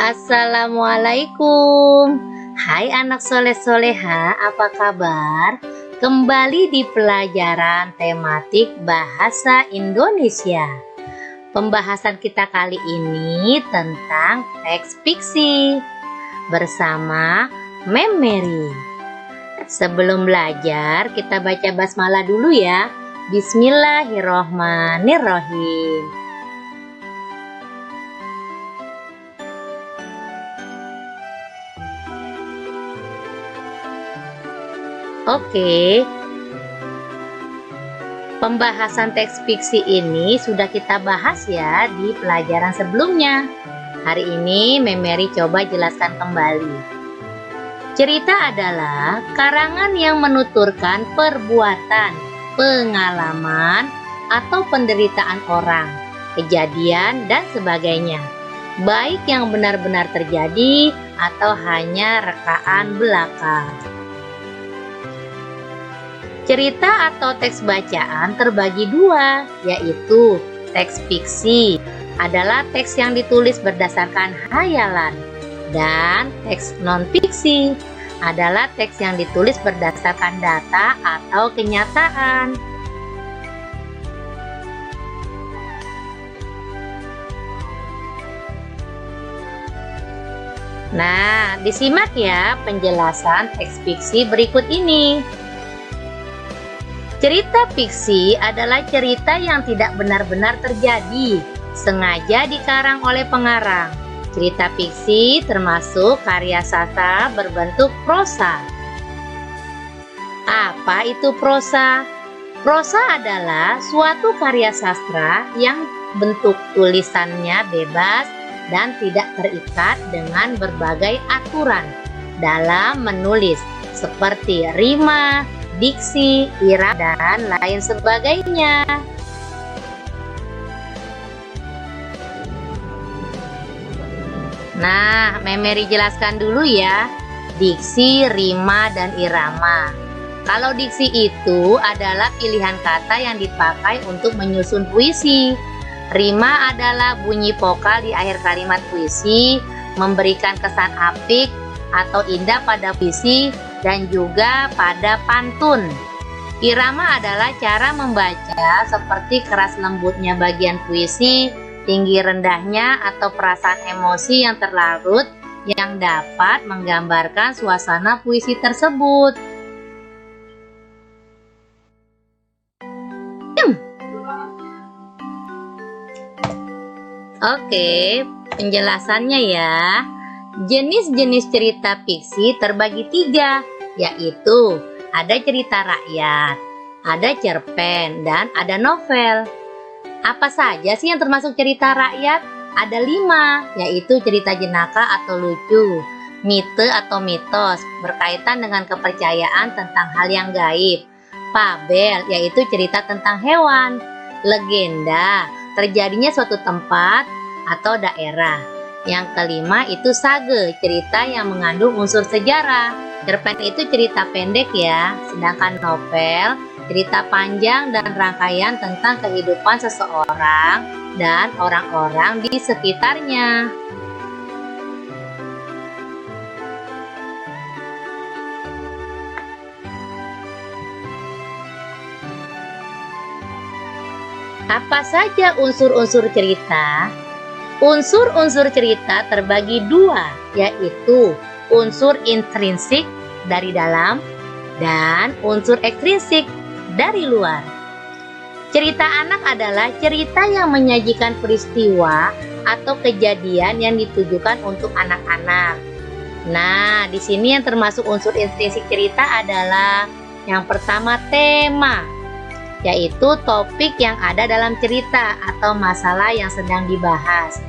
Assalamualaikum. Hai anak soleh-soleha, apa kabar? Kembali di pelajaran tematik bahasa Indonesia. Pembahasan kita kali ini tentang teks fiksi bersama Mem Mary. Sebelum belajar, kita baca basmalah dulu ya. Bismillahirrohmanirrohim. Oke, pembahasan teks fiksi ini sudah kita bahas ya di pelajaran sebelumnya. Hari ini Mem Mary coba jelaskan kembali. Cerita adalah karangan yang menuturkan perbuatan, pengalaman, atau penderitaan orang, kejadian, dan sebagainya. Baik yang benar-benar terjadi atau hanya rekaan belaka. Cerita atau teks bacaan terbagi dua, yaitu teks fiksi adalah teks yang ditulis berdasarkan hayalan, dan teks non-fiksi adalah teks yang ditulis berdasarkan data atau kenyataan. Nah, disimak ya penjelasan teks fiksi berikut ini. Cerita fiksi adalah cerita yang tidak benar-benar terjadi, sengaja dikarang oleh pengarang. Cerita fiksi termasuk karya sastra berbentuk prosa. Apa itu prosa? Prosa adalah suatu karya sastra yang bentuk tulisannya bebas dan tidak terikat dengan berbagai aturan dalam menulis, seperti rima, diksi, irama, dan lain sebagainya. Nah, Mem Mary jelaskan dulu ya, diksi, rima, dan irama. Kalau diksi itu adalah pilihan kata yang dipakai untuk menyusun puisi. Rima adalah bunyi vokal di akhir kalimat puisi, memberikan kesan apik atau indah pada puisi dan juga pada pantun. Irama adalah cara membaca seperti keras lembutnya bagian puisi, tinggi rendahnya atau perasaan emosi yang terlarut yang dapat menggambarkan suasana puisi tersebut. Oke, penjelasannya ya. Jenis-jenis cerita fiksi terbagi tiga, yaitu ada cerita rakyat, ada cerpen, dan ada novel. Apa saja sih yang termasuk cerita rakyat? Ada 5, yaitu cerita jenaka atau lucu, mite atau mitos, berkaitan dengan kepercayaan tentang hal yang gaib, fabel, yaitu cerita tentang hewan, legenda, terjadinya suatu tempat atau daerah. Yang kelima itu sage, cerita yang mengandung unsur sejarah. Cerpen itu cerita pendek ya, sedangkan novel cerita panjang dan rangkaian tentang kehidupan seseorang dan orang-orang di sekitarnya. Apa saja unsur-unsur cerita? Unsur-unsur cerita terbagi dua, yaitu unsur intrinsik dari dalam dan unsur ekstrinsik dari luar. Cerita anak adalah cerita yang menyajikan peristiwa atau kejadian yang ditujukan untuk anak-anak. Nah, di sini yang termasuk unsur intrinsik cerita adalah yang pertama tema, yaitu topik yang ada dalam cerita atau masalah yang sedang dibahas.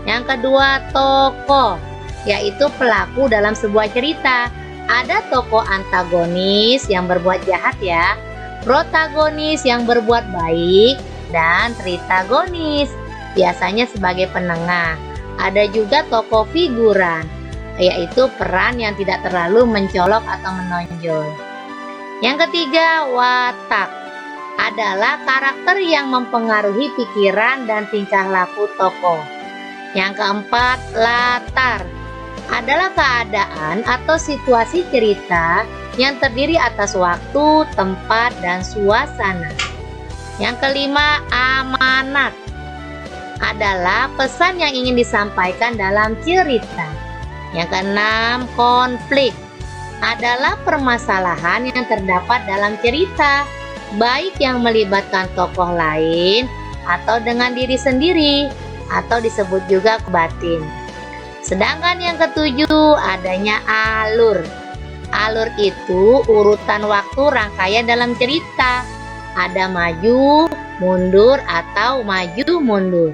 Yang kedua, tokoh, yaitu pelaku dalam sebuah cerita. Ada tokoh antagonis yang berbuat jahat ya, protagonis yang berbuat baik, dan tritagonis, biasanya sebagai penengah. Ada juga tokoh figuran, yaitu peran yang tidak terlalu mencolok atau menonjol. Yang ketiga, watak, adalah karakter yang mempengaruhi pikiran dan tingkah laku tokoh. Yang keempat, latar adalah keadaan atau situasi cerita yang terdiri atas waktu, tempat, dan suasana. Yang kelima, amanat adalah pesan yang ingin disampaikan dalam cerita. Yang keenam, konflik adalah permasalahan yang terdapat dalam cerita, baik yang melibatkan tokoh lain atau dengan diri sendiri, atau disebut juga batin. Sedangkan yang ketujuh, adanya alur. Alur itu urutan waktu rangkaian dalam cerita. Ada maju, mundur, atau maju, mundur.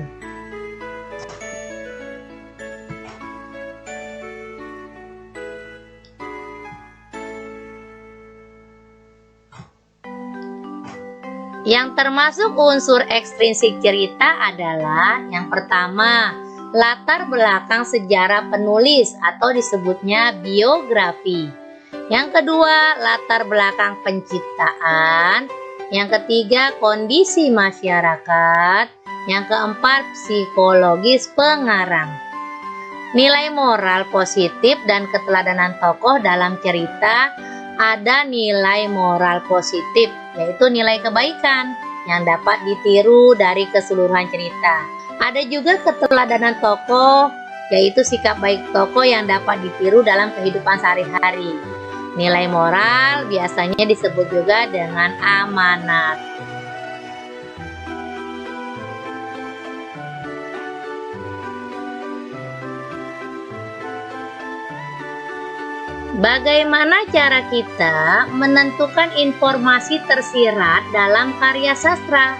Yang termasuk unsur ekstrinsik cerita adalah yang pertama, latar belakang sejarah penulis atau disebutnya biografi. Yang kedua, latar belakang penciptaan. Yang ketiga, kondisi masyarakat. Yang keempat, psikologis pengarang. Nilai moral positif dan keteladanan tokoh dalam cerita. Ada nilai moral positif, yaitu nilai kebaikan yang dapat ditiru dari keseluruhan cerita. Ada juga keteladanan tokoh, yaitu sikap baik tokoh yang dapat ditiru dalam kehidupan sehari-hari. Nilai moral biasanya disebut juga dengan amanat. Bagaimana cara kita menentukan informasi tersirat dalam karya sastra?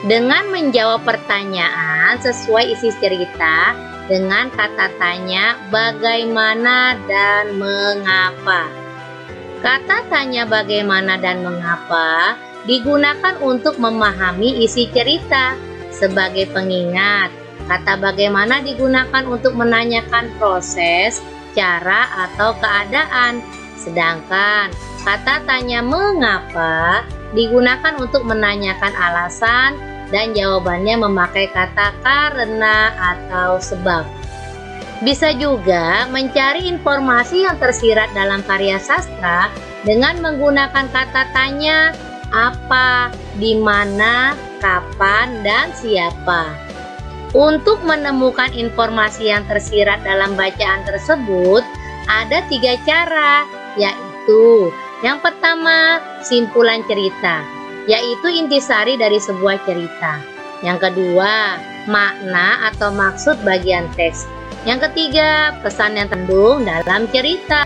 Dengan menjawab pertanyaan sesuai isi cerita dengan kata tanya bagaimana dan mengapa. Kata tanya bagaimana dan mengapa digunakan untuk memahami isi cerita sebagai pengingat. Kata bagaimana digunakan untuk menanyakan proses, cara, atau keadaan. Sedangkan kata tanya mengapa digunakan untuk menanyakan alasan dan jawabannya memakai kata karena atau sebab. Bisa juga mencari informasi yang tersirat dalam karya sastra dengan menggunakan kata tanya apa, di mana, kapan, dan siapa. Untuk menemukan informasi yang tersirat dalam bacaan tersebut, ada 3 cara, yaitu yang pertama, simpulan cerita, yaitu intisari dari sebuah cerita. Yang kedua, makna atau maksud bagian teks. Yang ketiga, pesan yang terkandung dalam cerita.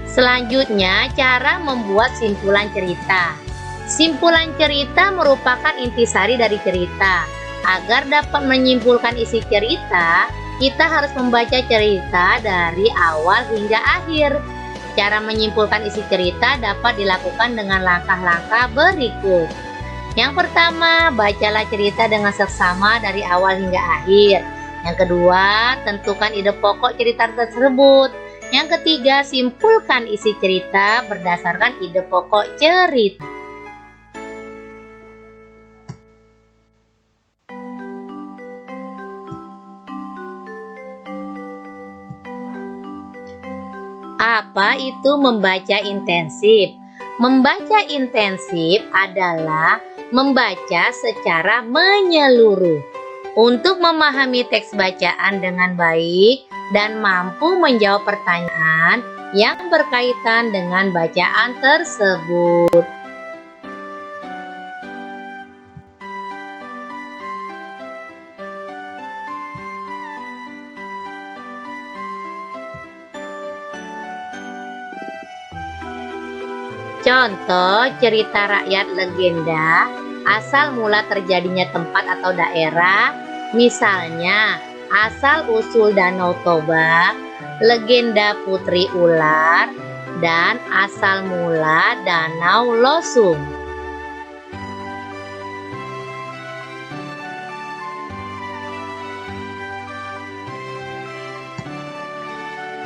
Selanjutnya, cara membuat simpulan cerita. Simpulan cerita merupakan intisari dari cerita. Agar dapat menyimpulkan isi cerita, kita harus membaca cerita dari awal hingga akhir. Cara menyimpulkan isi cerita dapat dilakukan dengan langkah-langkah berikut. Yang pertama, bacalah cerita dengan seksama dari awal hingga akhir. Yang kedua, tentukan ide pokok cerita tersebut. Yang ketiga, simpulkan isi cerita berdasarkan ide pokok cerita. Apa itu membaca intensif? Membaca intensif adalah membaca secara menyeluruh untuk memahami teks bacaan dengan baik dan mampu menjawab pertanyaan yang berkaitan dengan bacaan tersebut. Contoh cerita rakyat legenda, asal mula terjadinya tempat atau daerah, misalnya asal-usul Danau Toba, legenda Putri Ular, dan asal mula Danau Losung.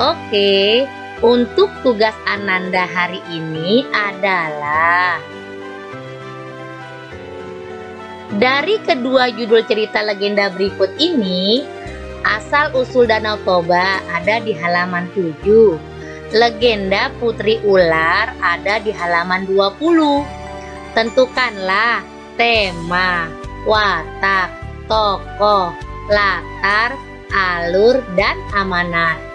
Oke, Untuk tugas Ananda hari ini adalah dari kedua judul cerita legenda berikut ini, asal-usul Danau Toba ada di halaman 7. Legenda Putri Ular ada di halaman 20. Tentukanlah tema, watak, tokoh, latar, alur, dan amanat.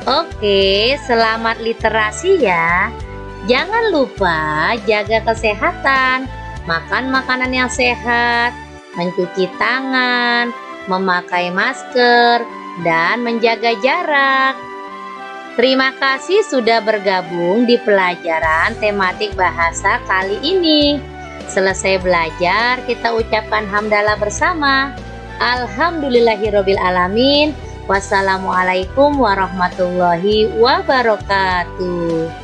Oke, selamat literasi ya. Jangan lupa jaga kesehatan, makan makanan yang sehat, mencuci tangan, memakai masker, dan menjaga jarak. Terima kasih sudah bergabung di pelajaran tematik bahasa kali ini. Selesai belajar, kita ucapkan hamdalah bersama. Alhamdulillahirabbil alamin. Wassalamualaikum warahmatullahi wabarakatuh.